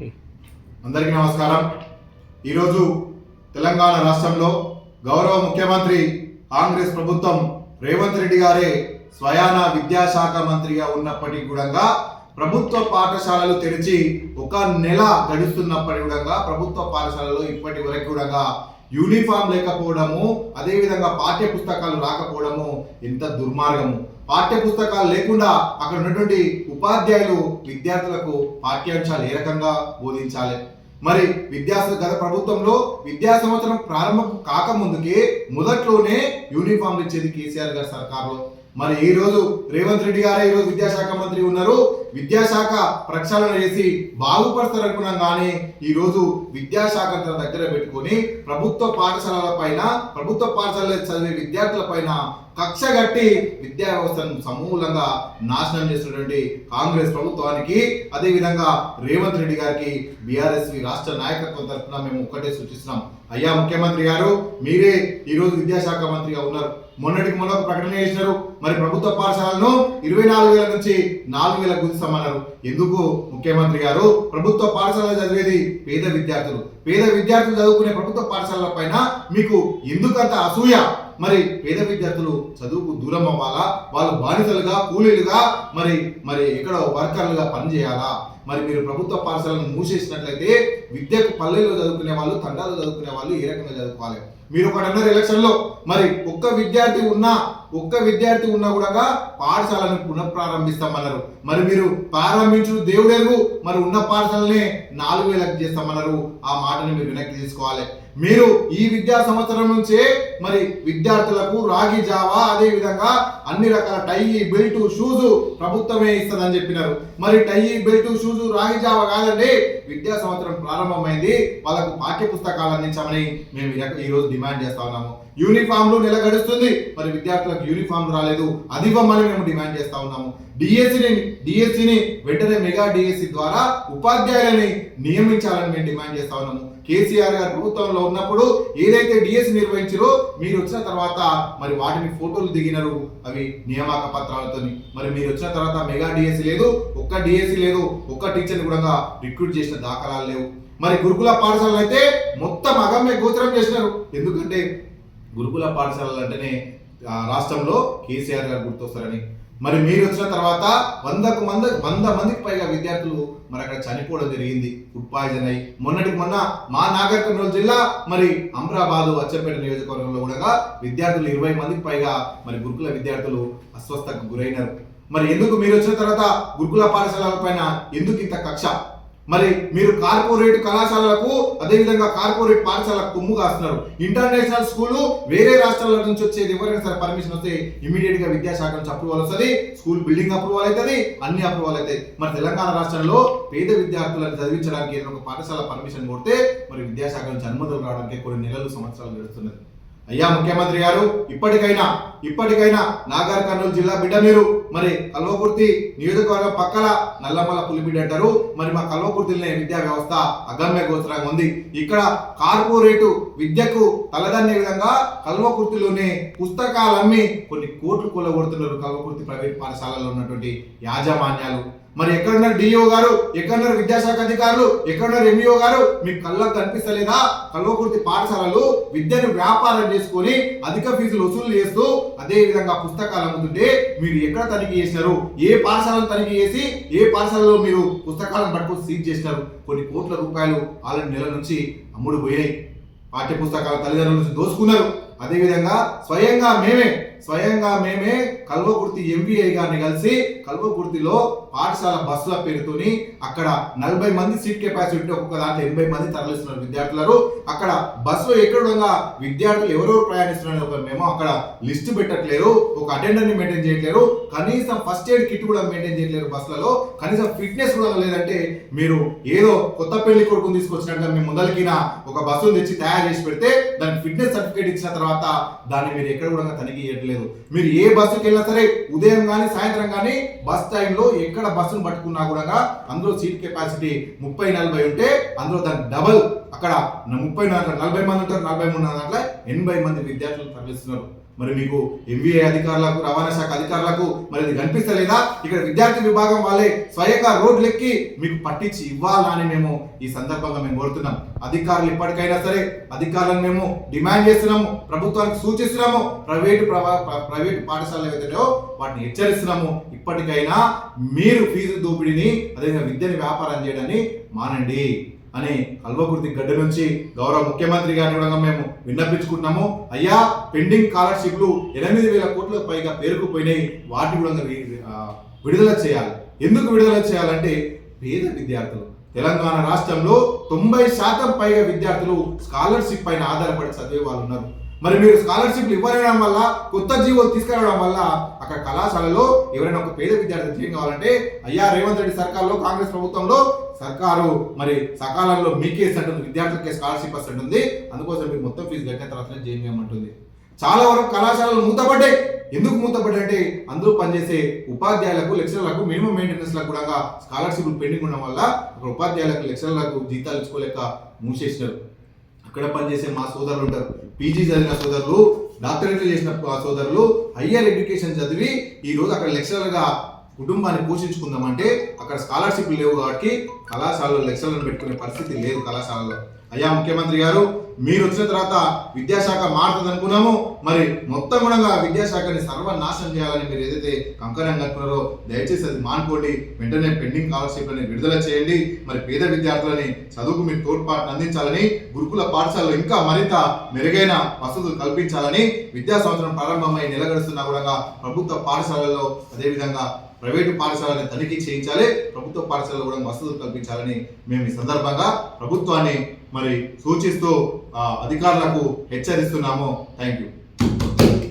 అందరికీ నమస్కారం। ఈరోజు తెలంగాణ రాష్ట్రంలో గౌరవ ముఖ్యమంత్రి కాంగ్రెస్ ప్రభుత్వం రేవంత్ రెడ్డి గారే స్వయాన విద్యాశాఖ మంత్రిగా ఉన్నప్పటికీ కూడా ప్రభుత్వ పాఠశాలలు తెరిచి ఒక నెల గడుస్తున్నప్పటికీ కూడా ప్రభుత్వ పాఠశాలలో ఇప్పటి వరకు కూడా యూనిఫామ్ లేకపోవడము, అదేవిధంగా పాఠ్య పుస్తకాలు రాకపోవడము ఎంత దుర్మార్గము। పాఠ్య పుస్తకాలు లేకుండా అక్కడ ఉన్నటువంటి ఉపాధ్యాయులు విద్యార్థులకు పాఠ్యాంశాలు ఏ రకంగా బోధించాలి? మరి గత ప్రభుత్వంలో విద్యా సంవత్సరం ప్రారంభం కాకముందుకే మొదట్లోనే యూనిఫామ్లు ఇచ్చేది కేసీఆర్ గారి సర్కార్లో। మరి ఈ రోజు రేవంత్ రెడ్డి గారే ఈరోజు విద్యాశాఖ మంత్రి ఉన్నారు, విద్యాశాఖ ప్రక్షాళన చేసి బాగుపరుస్తారు అనుకున్నాం, కానీ ఈ రోజు విద్యాశాఖ దగ్గర పెట్టుకొని ప్రభుత్వ పాఠశాలల పైన, ప్రభుత్వ పాఠశాలలో చదివే విద్యార్థుల పైన కక్ష గట్టి విద్యా వ్యవస్థను సమూలంగా నాశనం చేసినటువంటి కాంగ్రెస్ ప్రభుత్వానికి, అదేవిధంగా రేవంత్ రెడ్డి గారికి బీఆర్ఎస్ రాష్ట్ర నాయకత్వం తరఫున మేము ఒక్కటే సూచిస్తున్నాం, అయ్యా ముఖ్యమంత్రి గారు, మీరే ఈరోజు విద్యాశాఖ మంత్రిగా ఉన్నారు, మొన్నటికి మొన్న ప్రకటన చేసినారు, మరి ప్రభుత్వ పాఠశాలను 24,000 నుంచి 4,000 గుంజుతామన్నారు। ఎందుకు ముఖ్యమంత్రి గారు? ప్రభుత్వ పాఠశాలలో చదివేది పేద విద్యార్థులు చదువుకునే ప్రభుత్వ పాఠశాలల పైన మీకు ఎందుకంత అసూయ? మరి పేద విద్యార్థులు చదువుకు దూరం అవ్వాలా? వాళ్ళు బానిసలుగా, కూలీలుగా, మరి ఎక్కడో వర్కర్లుగా పనిచేయాలా? మరి మీరు ప్రభుత్వ పాఠశాలను మూసేసినట్లయితే విద్యకు పల్లెల్లో చదువుకునే వాళ్ళు, తండాల్లో చదువుకునే వాళ్ళు ఏ రకంగా చదువుకోవాలి? మీరు ఒకటి అన్నారు ఎలక్షన్ లో, మరి ఒక్క విద్యార్థి ఉన్నా కూడా పాఠశాలను పునఃప్రారంభిస్తామన్నారు। మరి మీరు ప్రారంభించు దేవుడెరుగు, మరి ఉన్న పాఠశాలనే 4,000 చేస్తామన్నారు। ఆ మాటని మీరు వెనక్కి తీసుకోవాలి। మీరు ఈ విద్యా సంవత్సరం నుంచే మరి విద్యార్థులకు రాగి జావా, అదే విధంగా అన్ని రకాల టై, బెల్ట్, షూస్ ప్రభుత్వమే ఇస్తుందని చెప్పినారు। మరి టై, బెల్ట్, షూస్, రాగి జావా కాదండి, విద్యా సంవత్సరం ప్రారంభమైంది, వాళ్ళకు పాఠ్య పుస్తకాలు అందించామని మేము ఈ రోజు డిమాండ్ చేస్తా ఉన్నాము। యూనిఫామ్లు నెల గడుస్తుంది, మరి విద్యార్థులకు యూనిఫామ్ రాలేదు, అది ఇవ్వమని మేము డిమాండ్ చేస్తా ఉన్నాము। డిఎస్సిని వెంటనే మెగా డిఎస్సి ద్వారా ఉపాధ్యాయులని నియమించాలని మేము డిమాండ్ చేస్తా ఉన్నాము। కేసీఆర్ గారు ప్రభుత్వంలో ఉన్నప్పుడు ఏదైతే డిఎస్సి నిర్వహించారో, మీరు వచ్చిన తర్వాత మరి వాటిని ఫోటోలు దిగినారు, అవి నియామక పత్రాలతో। మరి మీరు వచ్చిన తర్వాత మెగా డిఎస్సి లేదు, ఒక్క డిఎస్సి లేదు, ఒక్క టీచర్ని కూడా రిక్రూట్ చేసిన దాఖలాలు లేవు। మరి గురుకుల పాఠశాలలు అయితే మొత్తం అగమ్య గోచరం చేసినారు, ఎందుకంటే గురుకుల పాఠశాలలు అంటేనే రాష్ట్రంలో కేసీఆర్ గారు గుర్తొస్తారని। మరి మీరు వచ్చిన తర్వాత 100 మందికి పైగా విద్యార్థులు మరి అక్కడ చనిపోవడం జరిగింది, ఫుడ్ పాయిజన్ అయ్యి। మొన్నటికి మొన్న మా నాగర్ కర్నూలు జిల్లా మరి అమ్రాబాద్ అచ్చంపేట నియోజకవర్గంలో కూడా విద్యార్థులు 20 మందికి పైగా మరి గురుకుల విద్యార్థులు అస్వస్థకు గురైనారు। మరి ఎందుకు మీరు వచ్చిన తర్వాత గురుకుల పాఠశాలల పైన ఎందుకు ఇంత కక్ష? మరి మీరు కార్పొరేట్ కళాశాలలకు, అదేవిధంగా కార్పొరేట్ పాఠశాలకు కొమ్ము కాస్తున్నారు। ఇంటర్నేషనల్ స్కూలు వేరే రాష్ట్రాల నుంచి వచ్చేది ఎవరైనా సరే పర్మిషన్ వస్తే ఇమీడియట్ గా విద్యాశాఖ నుంచి అప్రూవల్ వస్తుంది, స్కూల్ బిల్డింగ్ అప్రూవల్ అవుతుంది, అన్ని అప్రూవల్ అవుతాయి। మరి తెలంగాణ రాష్ట్రంలో పేద విద్యార్థులను చదివించడానికి ఏదైనా ఒక పాఠశాల పర్మిషన్ కొడితే మరి విద్యాశాఖ నుంచి అనుమతులు రావడానికి కొన్ని నెలలు, సంవత్సరాలు గడుస్తున్నది। అయ్యా ముఖ్యమంత్రి గారు, ఇప్పటికైనా నాగర్ కర్నూలు జిల్లా బిడ్డ మీరు, మరి కల్వకుర్తి నియోజకవర్గం పక్కన నల్లమల్ల పులిబిడ్డ అంటారు, మరి మా కల్వకుర్తిలోనే విద్యా వ్యవస్థ అగమ్య గోచరంగా ఉంది। ఇక్కడ కార్పొరేటు విద్యకు తలదన్నే విధంగా కల్వకుర్తిలోనే పుస్తకాలు అమ్మి కొన్ని కోట్లు కొల్లగొడుతున్నారు కల్వకుర్తి ప్రైవేట్ పాఠశాలలో ఉన్నటువంటి యాజమాన్యాలు। మరి ఎక్కడున్నారు డిఓ గారు, ఎక్కడున్నారు విద్యాశాఖ అధికారులు, ఎక్కడున్నారు ఎంఈఓ గారు? మీకు కళ్ళకు కనిపిస్తలేదా? కల్వకుర్తి పాఠశాలలు విద్యను వ్యాపారం చేసుకొని అధిక ఫీజులు వసూలు చేస్తూ అదే విధంగా పుస్తకాలు అమ్ముతుంటే మీరు ఎక్కడ తనిఖీ చేసినారు? ఏ పాఠశాలను తనిఖీ చేసి ఏ పాఠశాలలో మీరు పుస్తకాలను పట్టుకొని సీజ్ చేసినారు? కొన్ని కోట్ల రూపాయలు ఆల్రెడీ నెల నుంచి అమ్ముడు పోయాయి, పాఠ్య పుస్తకాల తల్లిదండ్రుల నుంచి దోసుకున్నారు। అదేవిధంగా స్వయంగా మేమే కల్వకుర్తి ఎంవీఐ గారిని కలిసి కల్వకుర్తిలో పాఠశాల బస్సుల పేరుతోని అక్కడ 40 మంది సీట్ కెపాసిటీ, ఒక్కొక్క దాంట్లో 80 మంది తరలిస్తున్నారు విద్యార్థులు। అక్కడ బస్సులో ఎక్కడుగా విద్యార్థులు ఎవరెవరు ప్రయాణిస్తున్నారని ఒక మేము అక్కడ లిస్టు పెట్టట్లేరు, ఒక అటెండర్ని మెయింటైన్ చేయట్లేరు, కనీసం ఫస్ట్ ఎయిడ్ కిట్ కూడా మెయింటైన్ చేయట్లేరు బస్సులలో, కనీసం ఫిట్నెస్ కూడా లేదంటే మీరు ఏదో కొత్త పెళ్లి కొడుకుని తీసుకొచ్చినట్టుగా మీ ముందలకిన ఒక బస్సును తెచ్చి తయారు చేసి పెడితే దానికి ఫిట్నెస్ సర్టిఫికేట్ ఇచ్చిన తర్వాత దాన్ని మీరు ఎక్కడ కూడా తనిఖీ చేయట్లేదు। మీరు ఏ బస్సుకి వెళ్ళినా సరే ఉదయం కానీ సాయంత్రం కానీ బస్ టైంలో ఎక్కడ బస్సును పట్టుకున్నా కూడా అందులో సీట్ కెపాసిటీ 30-40 ఉంటే అందులో దాని డబల్, అక్కడ 40 మంది ఉంటారు, 43 దాంట్లో 80 మంది విద్యార్థులు తరలిస్తున్నారు। మరి మీకు ఎంబీఏ అధికారులకు, రవాణా శాఖ అధికారులకు మరి ఇది కనిపిస్తలేదా? ఇక్కడ విద్యార్థి విభాగం వాళ్ళే స్వయంగా రోడ్లెక్కి మీకు పట్టించి ఇవ్వాలని మేము ఈ సందర్భంగా మేము కోరుతున్నాం. అధికారులు ఇప్పటికైనా సరే అధికారులను మేము డిమాండ్ చేస్తున్నాము, ప్రభుత్వానికి సూచిస్తున్నాము, ప్రైవేటు పాఠశాలలు ఏవైతేనో వాటిని హెచ్చరిస్తున్నాము. ఇప్పటికైనా మీరు ఫీజు దోపిడీని అదేవిధంగా విద్యని వ్యాపారం చేయడాన్ని మానండి అని కల్వకుర్తి గడ్డ నుంచి గౌరవ ముఖ్యమంత్రి గారిని కూడా మేము విన్నపించుకుంటున్నాము. అయ్యా, పెండింగ్ స్కాలర్షిప్లు 8,000 కోట్లకు పైగా పేరుకుపోయినాయి, వాటిని కూడా విడుదల చేయాలి. ఎందుకు విడుదల చేయాలంటే పేద విద్యార్థులు తెలంగాణ రాష్ట్రంలో 90% పైగా విద్యార్థులు స్కాలర్షిప్ పైన ఆధారపడి చదివే వాళ్ళు ఉన్నారు. మరి మీరు స్కాలర్షిప్లు ఇవ్వడం వల్ల, కొత్త జీవోలు తీసుకురావడం వల్ల అక్కడ కళాశాలలో ఎవరైనా ఒక పేద విద్యార్థి ఏం కావాలంటే, అయ్యా రేవంత్ రెడ్డి సర్కార్లో, కాంగ్రెస్ ప్రభుత్వంలో సర్కారు మరి సకాలంలో మీకే ఇస్తుంటుంది, విద్యార్థులకే స్కాలర్షిప్ వస్తుంటుంది, అందుకోసం మీరు మొత్తం ఫీజు కట్టిన తర్వాతనే జేఎం అంటుంది. చాలా వరకు కళాశాలలు మూతపడ్డాయి. ఎందుకు మూతపడ్డాయి అంటే అందులో పనిచేసే ఉపాధ్యాయులకు, లెక్చరర్లకు మినిమం మెయింటెనెన్స్లకు కూడా స్కాలర్షిప్లు పెండింగ్ ఉండడం వల్ల అక్కడ ఉపాధ్యాయులకు, లెక్చరర్లకు జీతాలు ఇచ్చుకోలేక మూసేసినారు. అక్కడ పనిచేసే మా సోదరులు ఉంటారు, పీజీ చదివిన సోదరులు, డాక్టరేట్లు చేసిన సోదరులు, హయ్యర్ ఎడ్యుకేషన్ చదివి ఈరోజు అక్కడ లెక్చరర్గా కుటుంబాన్ని పోషించుకుందామంటే అక్కడ స్కాలర్షిప్లు లేవు కాబట్టి కళాశాలలో లెక్చరర్లను పెట్టుకునే పరిస్థితి లేదు కళాశాలలో. అయ్యా ముఖ్యమంత్రి గారు, మీరు వచ్చిన తర్వాత విద్యాశాఖ మారుతుంది అనుకున్నాము, మరి మొత్తం కూడా విద్యాశాఖని సర్వనాశనం చేయాలని మీరు ఏదైతే కంకణం కట్టుకున్నారో దయచేసి అది మానుకోండి. వెంటనే పెండింగ్ స్కాలర్షిప్లని విడుదల చేయండి. మరి పేద విద్యార్థులని చదువుకు మీరు తోడ్పాటును అందించాలని, గురుకుల పాఠశాలలో ఇంకా మరింత మెరుగైన వసతులు కల్పించాలని, విద్యా సంవత్సరం ప్రారంభమై నెలగడుస్తున్నా కూడా ప్రభుత్వ పాఠశాలల్లో అదేవిధంగా ప్రైవేటు పాఠశాలని తనిఖీ చేయించాలి, ప్రభుత్వ పాఠశాలలో కూడా వసతులు కల్పించాలని మేము ఈ సందర్భంగా ప్రభుత్వాన్ని మరి సూచిస్తూ అధికారులకు హెచ్చరిస్తున్నాము. Thank you.